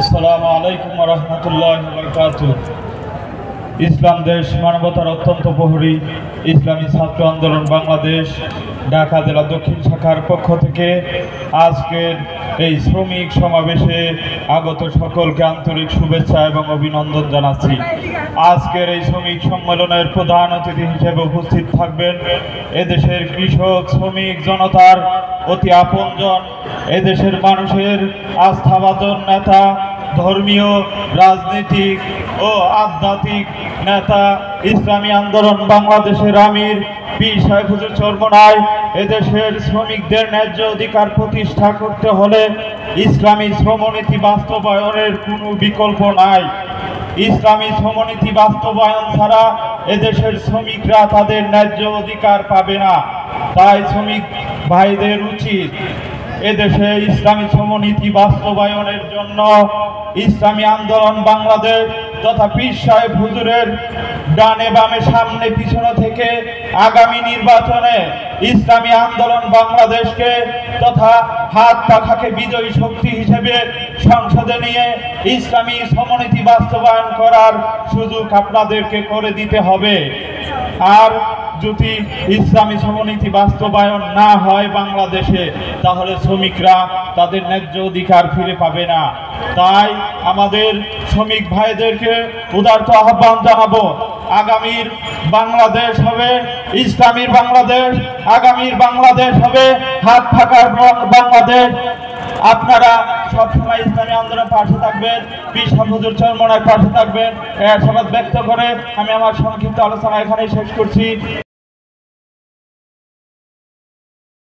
আসসালামু আলাইকুম ওয়া রাহমাতুল্লাহি ওয়া বারাকাতুহু। ইসলাম দেশ মানবতার অত্যন্ত প্রহরী ইসলামী ছাত্র আন্দোলন বাংলাদেশ ঢাকা জেলা দক্ষিণ শাখার পক্ষ থেকে আজকের এই শ্রমিক সমাবেশে আগত সকলকে আন্তরিক শুভেচ্ছা এবং অভিনন্দন জানাচ্ছি। আজকের এই শ্রমিক সম্মেলনের প্রধান অতিথি হিসেবে উপস্থিত থাকবেন এদেশের কৃষক শ্রমিক জনতার অতি আপনজন, এদেশের মানুষের আস্থাভাজন নেতা, ধর্মীয় রাজনীতিক ও আধ্যাত্মিক নেতা, ইসলামী আন্দোলন বাংলাদেশের আমির পীর সাহেব হুজুর চরমনাই। এদেশের শ্রমিকদের ন্যায্য অধিকার প্রতিষ্ঠা করতে হলে ইসলামী শ্রমনীতি বাস্তবায়নের কোনো বিকল্প নাই। ইসলামী শ্রমনীতি বাস্তবায়ন ছাড়া এদেশের শ্রমিকরা তাদের ন্যায্য অধিকার পাবে না। তাই শ্রমিক ভাইদের উচিত এদেশে ইসলামী শ্রমনীতি বাস্তবায়নের জন্য ইসলামী আন্দোলন বাংলাদেশ তথা পীর সাহেব হুজুরের ডানে বামে সামনে পিছনে থেকে আগামী নির্বাচনে ইসলামী আন্দোলন বাংলাদেশকে তথা হাত পাখাকে বিজয়ী শক্তি হিসেবে সংসদে নিয়ে ইসলামী শ্রমনীতি বাস্তবায়ন করার সুযোগ আপনাদেরকে করে দিতে হবে। আর যদি ইসলামী শ্রমনীতি বাস্তবায়ন না হয় বাংলাদেশে, তাহলে শ্রমিকরা তাদের ন্যায্য অধিকার ফিরে পাবে না। তাই আমাদের শ্রমিক ভাইদেরকে উদারত আহ্বান জানাবো, আগামীর বাংলাদেশ হবে ইসলামীর বাংলাদেশ, আগামীর বাংলাদেশ হবে হাত ফাঁকার বাংলাদেশ। আপনারা সবসময় ইসলামী আন্দোলনের পাশে থাকবেন, পীর সাহেব হুজুর চরমনাইয়ের পাশে থাকবেন। এই আশাবাদ ব্যক্ত করে আমি আমার সংক্ষিপ্ত আলোচনা এখানেই শেষ করছি।